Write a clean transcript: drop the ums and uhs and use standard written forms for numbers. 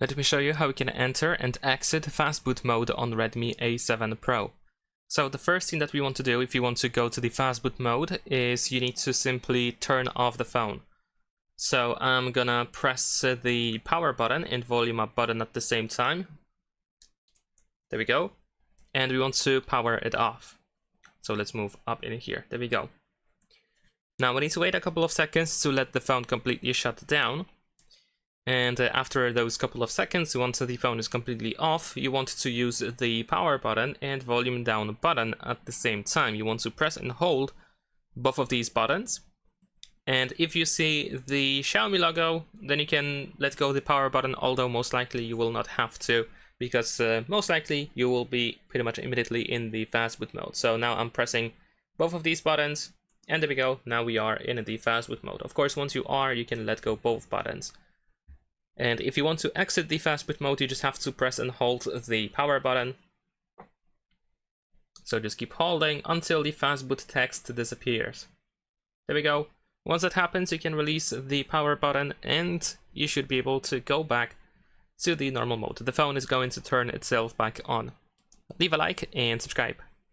Let me show you how we can enter and exit Fastboot Mode on Redmi A7 Pro. So the first thing that we want to do if you want to go to the Fastboot Mode is you need to simply turn off the phone. So I'm gonna press the power button and volume up button at the same time. There we go. And we want to power it off. So let's move up in here. There we go. Now we need to wait a couple of seconds to let the phone completely shut down. And after those couple of seconds, once the phone is completely off, you want to use the power button and volume down button at the same time. You want to press and hold both of these buttons. And if you see the Xiaomi logo, then you can let go of the power button, although most likely you will not have to, because most likely you will be pretty much immediately in the Fastboot mode. So now I'm pressing both of these buttons, and there we go. Now we are in the Fastboot mode. Of course, once you are, you can let go both buttons. And if you want to exit the Fastboot mode, you just have to press and hold the power button. So just keep holding until the Fastboot text disappears. There we go. Once that happens, you can release the power button and you should be able to go back to the normal mode. The phone is going to turn itself back on. Leave a like and subscribe.